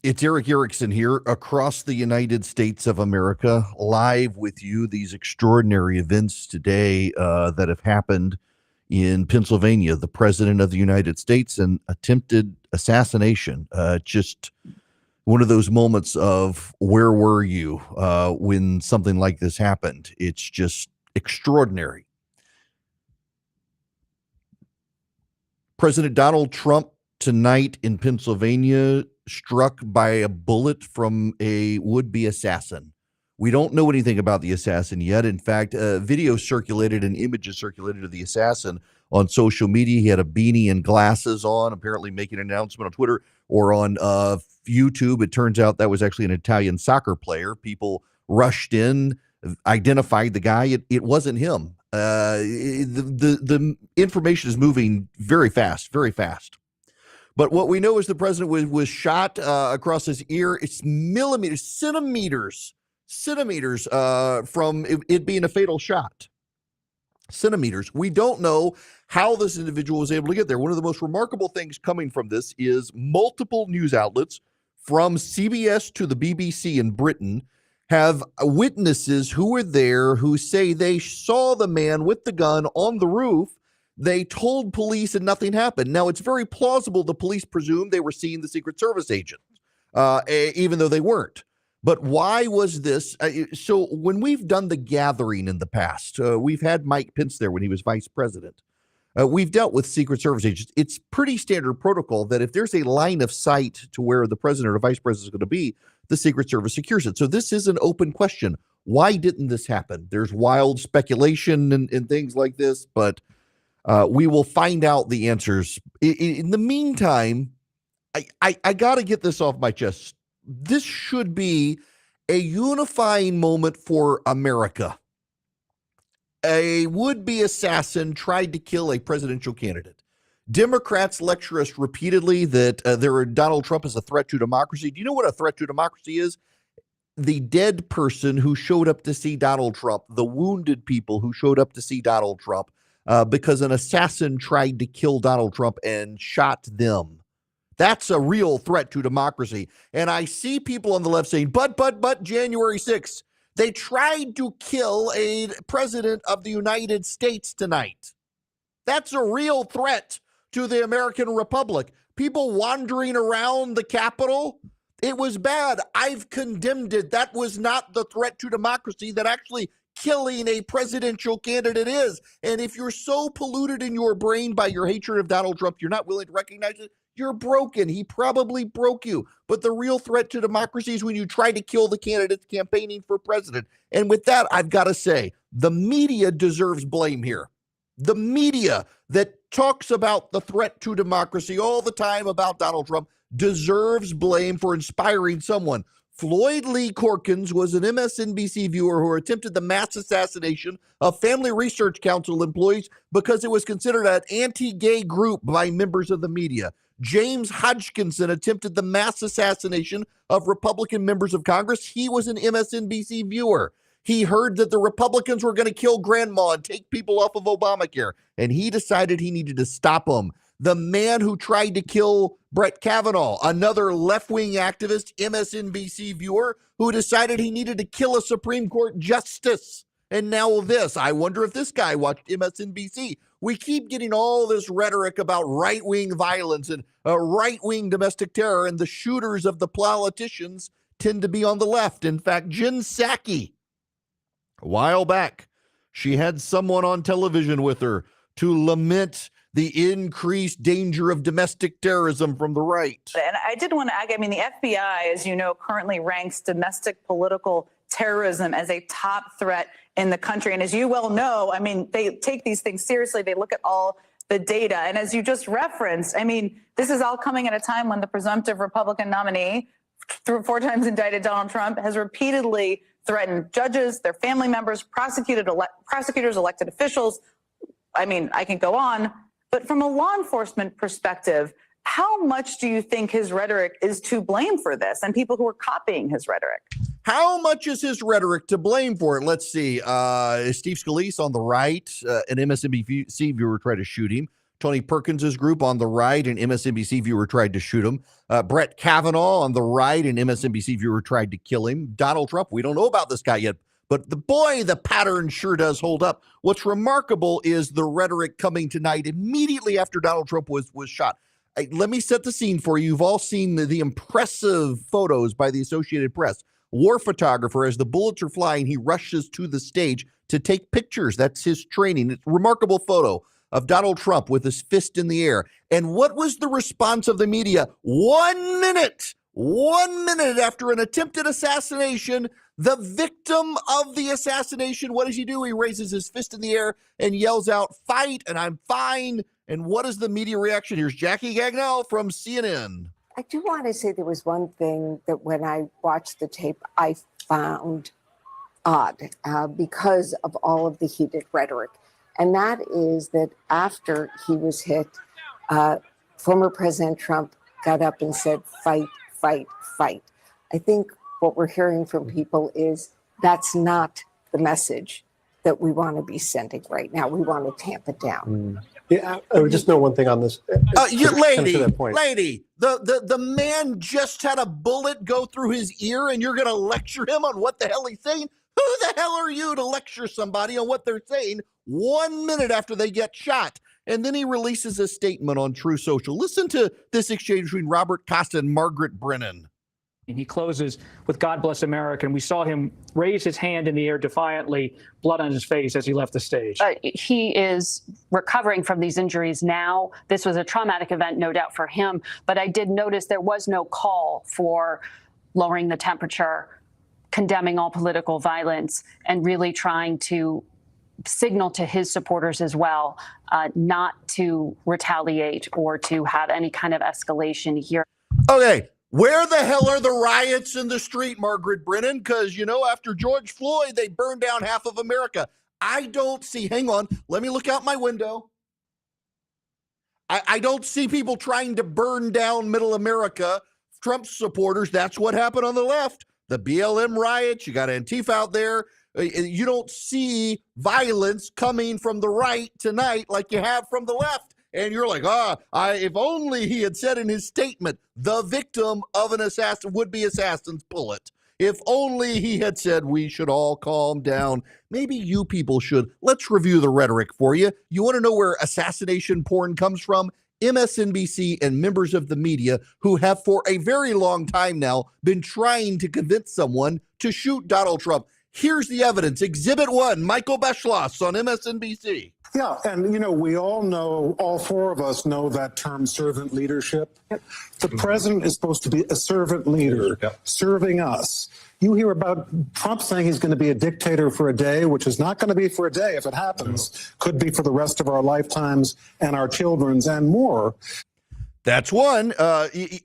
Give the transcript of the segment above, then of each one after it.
It's Eric Erickson here across the United States of America, live with you. These extraordinary events today that have happened in Pennsylvania, the president of the United States, and attempted assassination. Just one of those moments of where were you when something like this happened? It's just extraordinary. President Donald Trump tonight in Pennsylvania struck by a bullet from a would-be assassin. We don't know anything about the assassin yet. In fact, video circulated and images circulated of the assassin on social media. He had a beanie and glasses on, apparently making an announcement on Twitter or on YouTube. It turns out that was actually an Italian soccer player. People rushed in, identified the guy. It wasn't him. The information is moving very fast, very fast. But what we know is the president was shot across his ear. It's millimeters, centimeters from it being a fatal shot. Centimeters. We don't know how this individual was able to get there. One of the most remarkable things coming from this is multiple news outlets, from CBS to the BBC in Britain, have witnesses who were there who say they saw the man with the gun on the roof. They told police and nothing happened. Now, it's very plausible the police presumed they were seeing the Secret Service agent, even though they weren't. But why was this? So when we've done the gathering in the past, we've had Mike Pence there when he was vice president. We've dealt with Secret Service agents. It's pretty standard protocol that if there's a line of sight to where the president or vice president is going to be, the Secret Service secures it. So this is an open question. Why didn't this happen? There's wild speculation and things like this, but we will find out the answers. In the meantime, I got to get this off my chest. This should be a unifying moment for America. A would-be assassin tried to kill a presidential candidate. Democrats lecture us repeatedly that Donald Trump is a threat to democracy. Do you know what a threat to democracy is? The dead person who showed up to see Donald Trump, the wounded people who showed up to see Donald Trump, because an assassin tried to kill Donald Trump and shot them. That's a real threat to democracy. And I see people on the left saying, but January 6th, they tried to kill a president of the United States tonight. That's a real threat to the American Republic. People wandering around the Capitol, it was bad. I've condemned it. That was not the threat to democracy that actually killing a presidential candidate is. And if you're so polluted in your brain by your hatred of Donald Trump, you're not willing to recognize it, you're broken. He probably broke you. But the real threat to democracy is when you try to kill the candidates campaigning for president. And with that, I've got to say, the media deserves blame here. The media that talks about the threat to democracy all the time about Donald Trump deserves blame for inspiring someone. Floyd Lee Corkins was an MSNBC viewer who attempted the mass assassination of Family Research Council employees because it was considered an anti-gay group by members of the media. James Hodgkinson attempted the mass assassination of Republican members of Congress. He was an MSNBC viewer. He heard that the Republicans were going to kill grandma and take people off of Obamacare, and he decided he needed to stop them. The man who tried to kill Brett Kavanaugh, another left-wing activist, MSNBC viewer, who decided he needed to kill a Supreme Court justice. And now this, I wonder if this guy watched MSNBC. We keep getting all this rhetoric about right-wing violence and right-wing domestic terror, and the shooters of the politicians tend to be on the left. In fact, Jen Psaki, a while back, she had someone on television with her to lament the increased danger of domestic terrorism from the right. And I did want to add, the FBI, as you know, currently ranks domestic political terrorism as a top threat in the country. And as you well know, they take these things seriously. They look at all the data. And as you just referenced, this is all coming at a time when the presumptive Republican nominee, 4 times indicted Donald Trump, has repeatedly threatened judges, their family members, prosecutors, elected officials. I can go on. But from a law enforcement perspective, how much do you think his rhetoric is to blame for this and people who are copying his rhetoric? How much is his rhetoric to blame for it? Let's see. Steve Scalise on the right, an MSNBC viewer tried to shoot him. Tony Perkins's group on the right, an MSNBC viewer tried to shoot him. Brett Kavanaugh on the right, an MSNBC viewer tried to kill him. Donald Trump, we don't know about this guy yet, but the pattern sure does hold up. What's remarkable is the rhetoric coming tonight immediately after Donald Trump was shot. Let me set the scene for you. You've all seen the impressive photos by the Associated Press. War photographer, as the bullets are flying, he rushes to the stage to take pictures. That's his training. It's a remarkable photo of Donald Trump with his fist in the air. And what was the response of the media? 1 minute after an attempted assassination, the victim of the assassination, what does he do? He raises his fist in the air and yells out, "Fight, and I'm fine." And what is the media reaction? Here's Jackie Gagnell from CNN. I do want to say there was one thing that when I watched the tape, I found odd because of all of the heated rhetoric. And that is that after he was hit, former President Trump got up and said, "Fight, fight, fight." I think what we're hearing from people is that's not the message that we want to be sending right now. We want to tamp it down. Yeah, I would just know one thing on this. Lady, the man just had a bullet go through his ear, and you're going to lecture him on what the hell he's saying? Who the hell are you to lecture somebody on what they're saying 1 minute after they get shot? And then he releases a statement on True Social. Listen to this exchange between Robert Costa and Margaret Brennan. And he closes with "God bless America." And we saw him raise his hand in the air defiantly, blood on his face as he left the stage. He is recovering from these injuries now. This was a traumatic event, no doubt, for him. But I did notice there was no call for lowering the temperature, condemning all political violence, and really trying to signal to his supporters as well not to retaliate or to have any kind of escalation here. Okay. Where the hell are the riots in the street, Margaret Brennan? Because, after George Floyd, they burned down half of America. I don't see, hang on, let me look out my window. I don't see people trying to burn down middle America. Trump supporters, that's what happened on the left. The BLM riots, you got Antifa out there. You don't see violence coming from the right tonight like you have from the left. And you're like, if only he had said in his statement, the victim of an would-be assassin's bullet. If only he had said we should all calm down. Maybe you people should. Let's review the rhetoric for you. You want to know where assassination porn comes from? MSNBC and members of the media who have for a very long time now been trying to convince someone to shoot Donald Trump. Here's the evidence. Exhibit 1, Michael Beschloss on MSNBC. Yeah, and we all know, all four of us know that term servant leadership. The president is supposed to be a servant leader, serving us. You hear about Trump saying he's going to be a dictator for a day, which is not going to be for a day if it happens. Could be for the rest of our lifetimes and our children's and more. That's one.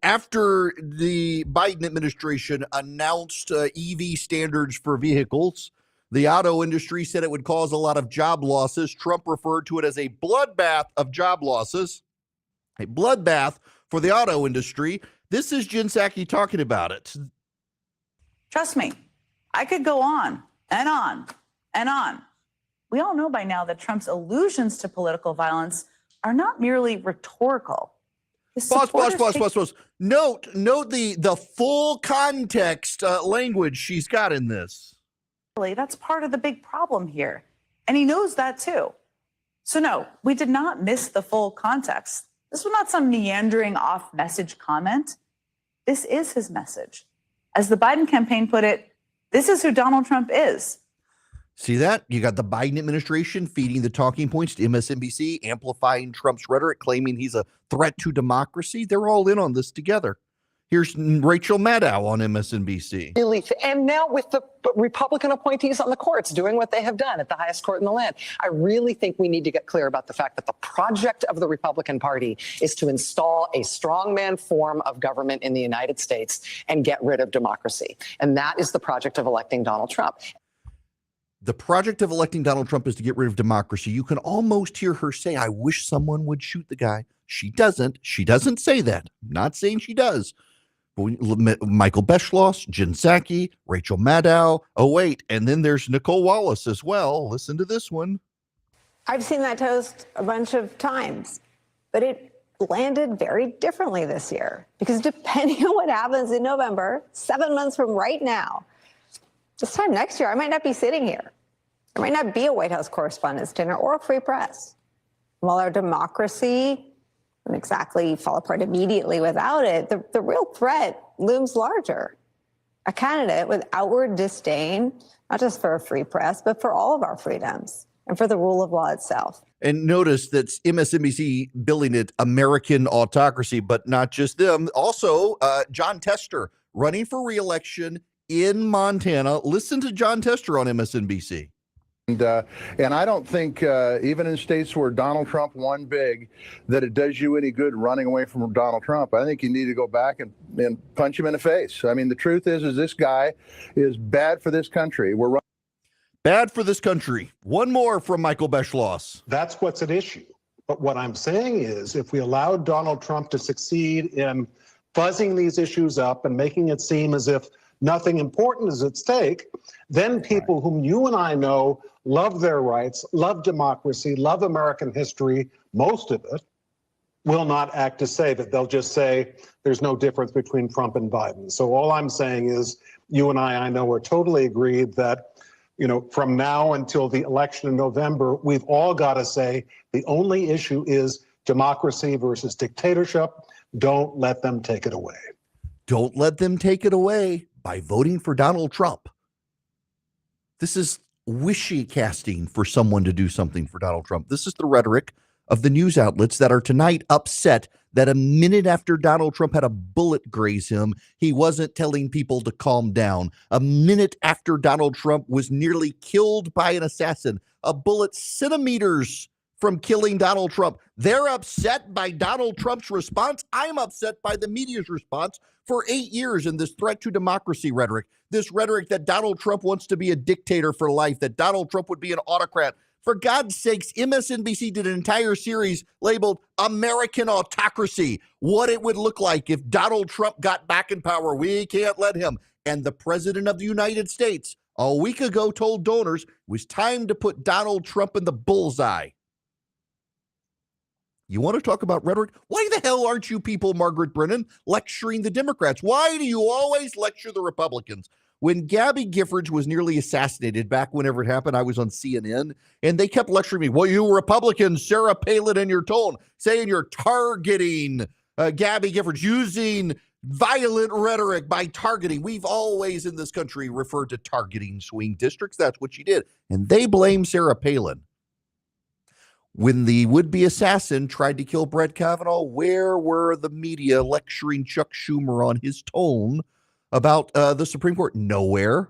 After the Biden administration announced EV standards for vehicles, the auto industry said it would cause a lot of job losses. Trump referred to it as a bloodbath of job losses, a bloodbath for the auto industry. This is Jen Psaki talking about it. Trust me, I could go on and on and on. We all know by now that Trump's allusions to political violence are not merely rhetorical. Pause. Note the full context language she's got in this. That's part of the big problem here. And he knows that too. So no, we did not miss the full context. This was not some meandering off-message comment. This is his message. As the Biden campaign put it, this is who Donald Trump is. See that? You got the Biden administration feeding the talking points to MSNBC, amplifying Trump's rhetoric, claiming he's a threat to democracy. They're all in on this together. Here's Rachel Maddow on MSNBC. And now with the Republican appointees on the courts doing what they have done at the highest court in the land, I really think we need to get clear about the fact that the project of the Republican Party is to install a strongman form of government in the United States and get rid of democracy. And that is the project of electing Donald Trump. The project of electing Donald Trump is to get rid of democracy. You can almost hear her say, I wish someone would shoot the guy. She doesn't. She doesn't say that. I'm not saying she does. Michael Beschloss, Jen Psaki, Rachel Maddow. Oh, wait. And then there's Nicole Wallace as well. Listen to this one. I've seen that toast a bunch of times. but it landed very differently this year because depending on what happens in November, 7 months from right now, this time next year, I might not be sitting here. There might not be a White House Correspondents' Dinner or a free press. While our democracy doesn't exactly fall apart immediately without it, the real threat looms larger. A candidate with outward disdain, not just for a free press, but for all of our freedoms and for the rule of law itself. And notice that MSNBC billing it American autocracy, but not just them. Also, John Tester running for re-election in Montana. Listen to John Tester on MSNBC. And I don't think even in states where Donald Trump won big, that it does you any good running away from Donald Trump. I think you need to go back and punch him in the face. I mean, the truth is this guy is bad for this country. We're bad for this country. One more from Michael Beschloss. That's what's at issue. But what I'm saying is if we allow Donald Trump to succeed in fuzzing these issues up and making it seem as if nothing important is at stake, then people whom you and I know love their rights, love democracy, love American history, most of it, will not act to say that. They'll just say there's no difference between Trump and Biden. So all I'm saying is you and I know, are totally agreed that, you know, from now until the election in November, we've all got to say the only issue is democracy versus dictatorship. Don't let them take it away. Don't let them take it away by voting for Donald Trump. This is wishy casting for someone to do something for Donald Trump. This is the rhetoric of the news outlets that are tonight upset that a minute after Donald Trump had a bullet graze him, he wasn't telling people to calm down. A minute after Donald Trump was nearly killed by an assassin, a bullet centimeters from killing Donald Trump. They're upset by Donald Trump's response. I'm upset by the media's response for 8 years in this threat to democracy rhetoric, this rhetoric that Donald Trump wants to be a dictator for life, that Donald Trump would be an autocrat. For God's sakes, MSNBC did an entire series labeled American Autocracy, what it would look like if Donald Trump got back in power. We can't let him. And the president of the United States a week ago told donors it was time to put Donald Trump in the bullseye. You want to talk about rhetoric? Why the hell aren't you people, Margaret Brennan, lecturing the Democrats? Why do you always lecture the Republicans? When Gabby Giffords was nearly assassinated back whenever it happened, I was on CNN, and they kept lecturing me. Well, you Republicans, Sarah Palin in your tone, saying you're targeting Gabby Giffords, using violent rhetoric by targeting. We've always in this country referred to targeting swing districts. That's what she did. And they blame Sarah Palin. When the would-be assassin tried to kill Brett Kavanaugh, where were the media lecturing Chuck Schumer on his tone about the Supreme Court? Nowhere.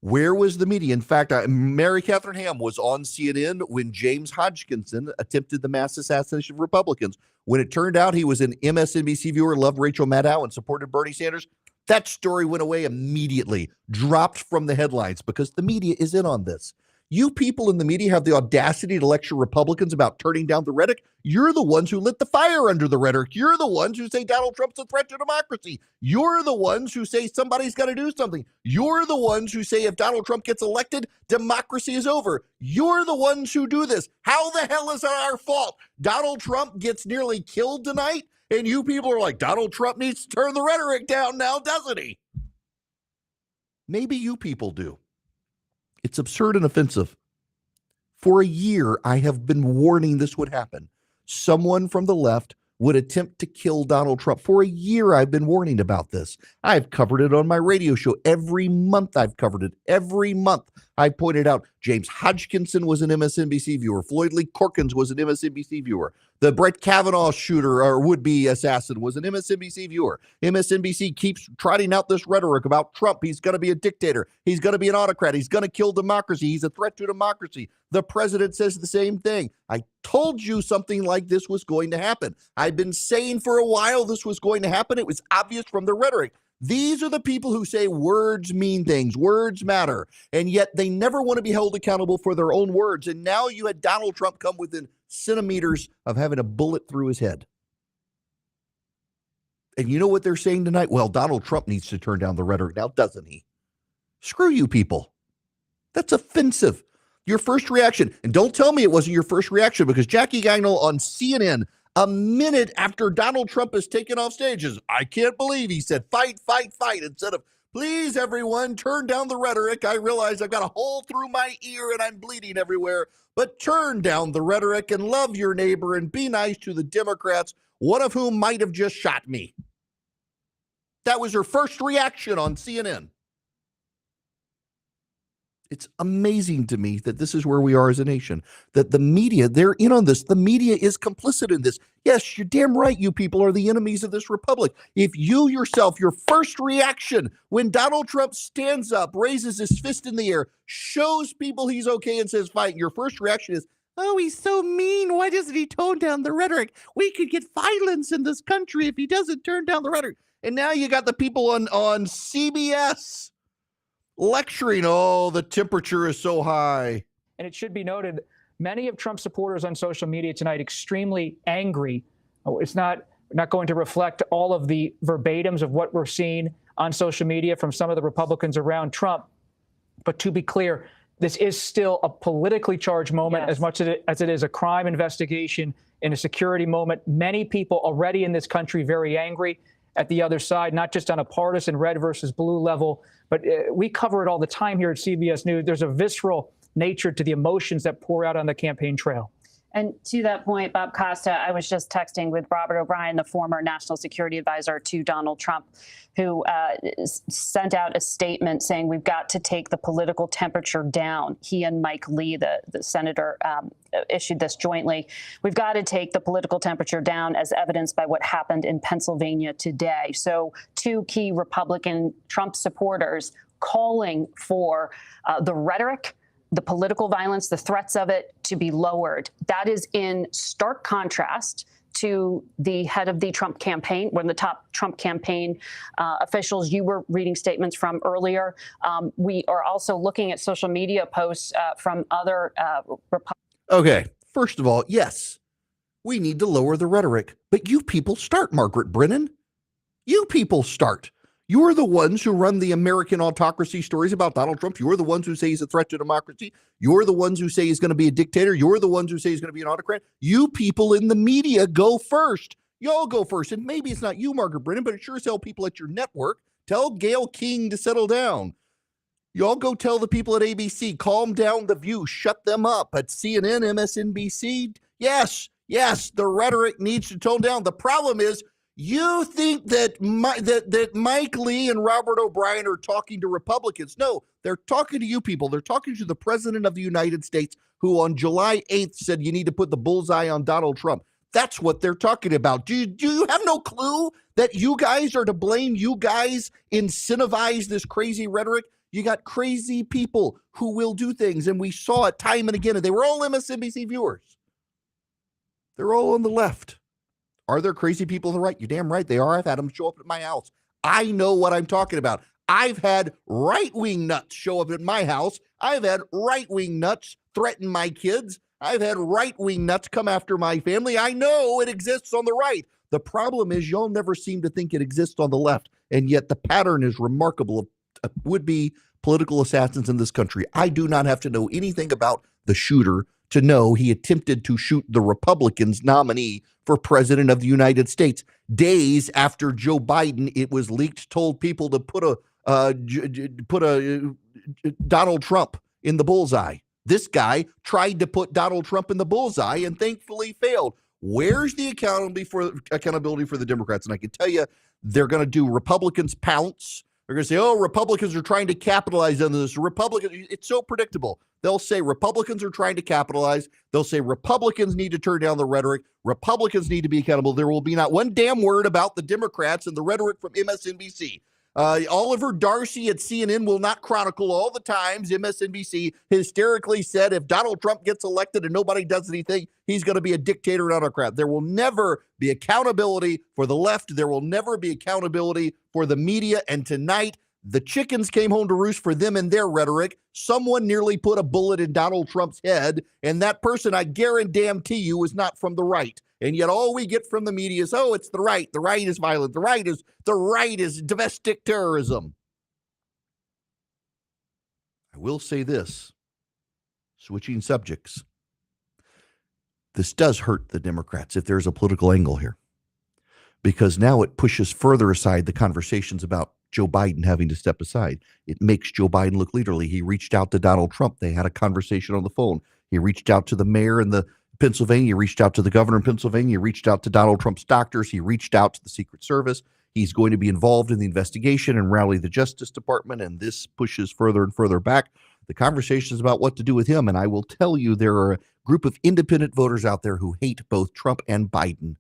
Where was the media? In fact, Mary Catherine Ham was on CNN when James Hodgkinson attempted the mass assassination of Republicans. When it turned out he was an MSNBC viewer, loved Rachel Maddow, and supported Bernie Sanders, that story went away immediately, dropped from the headlines because the media is in on this. You people in the media have the audacity to lecture Republicans about turning down the rhetoric. You're the ones who lit the fire under the rhetoric. You're the ones who say Donald Trump's a threat to democracy. You're the ones who say somebody's got to do something. You're the ones who say if Donald Trump gets elected, democracy is over. You're the ones who do this. How the hell is it our fault? Donald Trump gets nearly killed tonight, and you people are like, Donald Trump needs to turn the rhetoric down now, doesn't he? Maybe you people do. It's absurd and offensive. For a year, I have been warning this would happen. Someone from the left would attempt to kill Donald Trump. For a year, I've been warning about this. I've covered it on my radio show. Every month I've covered it. Every month I pointed out James Hodgkinson was an MSNBC viewer. Floyd Lee Corkins was an MSNBC viewer. The Brett Kavanaugh shooter or would-be assassin was an MSNBC viewer. MSNBC keeps trotting out this rhetoric about Trump. He's going to be a dictator. He's going to be an autocrat. He's going to kill democracy. He's a threat to democracy. The president says the same thing. I told you something like this was going to happen. I've been saying for a while this was going to happen. It was obvious from the rhetoric. These are the people who say words mean things, words matter, and yet they never want to be held accountable for their own words. And now you had Donald Trump come within centimeters of having a bullet through his head. And you know what they're saying tonight? Well, Donald Trump needs to turn down the rhetoric now, doesn't he? Screw you people. That's offensive. Your first reaction, and don't tell me it wasn't your first reaction, because Jackie Gagnell on CNN a minute after Donald Trump is taken off stages. I can't believe he said, fight, fight, fight, instead of, please, everyone, turn down the rhetoric. I realize I've got a hole through my ear and I'm bleeding everywhere, but turn down the rhetoric and love your neighbor and be nice to the Democrats, one of whom might have just shot me. That was her first reaction on CNN. It's amazing to me that this is where we are as a nation, that the media, they're in on this. The media is complicit in this. Yes, you're damn right. You people are the enemies of this republic. If you yourself, your first reaction when Donald Trump stands up, raises his fist in the air, shows people he's okay and says fight, your first reaction is, oh, he's so mean. Why doesn't he tone down the rhetoric? We could get violence in this country if he doesn't turn down the rhetoric. And now you got the people on CBS lecturing, oh, the temperature is so high. And it should be noted, many of Trump's supporters on social media tonight extremely angry. It's not going to reflect all of the verbatims of what we're seeing on social media from some of the Republicans around Trump. But to be clear, this is still a politically charged moment as much as it is a crime investigation and a security moment. Many people already in this country very angry at the other side, not just on a partisan red versus blue level, but we cover it all the time here at CBS News. There's a visceral nature to the emotions that pour out on the campaign trail. And to that point, Bob Costa, I was just texting with Robert O'Brien, the former national security advisor to Donald Trump, who sent out a statement saying we've got to take the political temperature down. He and Mike Lee, the senator, issued this jointly. We've got to take the political temperature down as evidenced by what happened in Pennsylvania today. So two key Republican Trump supporters calling for the rhetoric, the political violence, the threats of it to be lowered. That is in stark contrast to the head of the Trump campaign, one of the top Trump campaign officials you were reading statements from earlier. We are also looking at social media posts from other Republicans. Okay, first of all, yes, we need to lower the rhetoric, but you people start, Margaret Brennan. You people start. You're the ones who run the American autocracy stories about Donald Trump. You're the ones who say he's a threat to democracy. You're the ones who say he's going to be a dictator. You're the ones who say he's going to be an autocrat. You people in the media go first. Y'all go first. And maybe it's not you, Margaret Brennan, but it sure as hell people at your network. Tell Gayle King to settle down. Y'all go tell the people at ABC, calm down The View, shut them up. At CNN, MSNBC, yes, the rhetoric needs to tone down. The problem is, you think that Mike Lee and Robert O'Brien are talking to Republicans. No, they're talking to you people. They're talking to the president of the United States, who on July 8th said you need to put the bullseye on Donald Trump. That's what they're talking about. Do you have no clue that you guys are to blame? You guys incentivize this crazy rhetoric. You got crazy people who will do things, and we saw it time and again, and they were all MSNBC viewers. They're all on the left. Are there crazy people on the right? You're damn right they are. I've had them show up at my house. I know what I'm talking about. I've had right-wing nuts show up at my house. I've had right-wing nuts threaten my kids. I've had right-wing nuts come after my family. I know it exists on the right. The problem is y'all never seem to think it exists on the left, and yet the pattern is remarkable of would-be political assassins in this country. I do not have to know anything about the shooter to know he attempted to shoot the Republicans' nominee for president of the United States. Days after Joe Biden, it was leaked, told people to put a Donald Trump in the bullseye. This guy tried to put Donald Trump in the bullseye and thankfully failed. Where's the accountability for the Democrats? And I can tell you, they're going to do Republicans pounce. They're going to say, oh, Republicans are trying to capitalize on this. Republicans, it's so predictable. They'll say Republicans are trying to capitalize. They'll say Republicans need to turn down the rhetoric. Republicans need to be accountable. There will be not one damn word about the Democrats and the rhetoric from MSNBC. Oliver Darcy at CNN will not chronicle all the times MSNBC hysterically said if Donald Trump gets elected and nobody does anything, he's going to be a dictator and autocrat. There will never be accountability for the left. There will never be accountability for the media. And tonight, the chickens came home to roost for them and their rhetoric. Someone nearly put a bullet in Donald Trump's head, and that person, I guarantee you, was not from the right. And yet all we get from the media is, oh, it's the right. The right is violent. The right is domestic terrorism. I will say this, switching subjects. this does hurt the Democrats if there's a political angle here, because now it pushes further aside the conversations about Joe Biden having to step aside. It makes Joe Biden look leaderly. He reached out to Donald Trump. They had a conversation on the phone. He reached out to the mayor in the Pennsylvania. He reached out to the governor in Pennsylvania. He reached out to Donald Trump's doctors. He reached out to the Secret Service. He's going to be involved in the investigation and rally the Justice Department. And this pushes further and further back the conversations about what to do with him. And I will tell you, there are a group of independent voters out there who hate both Trump and Biden.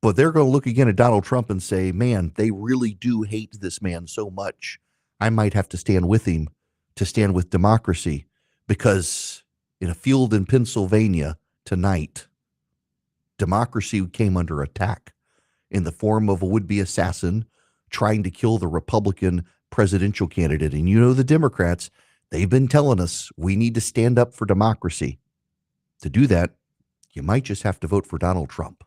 But they're going to look again at Donald Trump and say, man, they really do hate this man so much. I might have to stand with him to stand with democracy, because in a field in Pennsylvania tonight, democracy came under attack in the form of a would-be assassin trying to kill the Republican presidential candidate. And you know, the Democrats, they've been telling us we need to stand up for democracy. To do that, you might just have to vote for Donald Trump.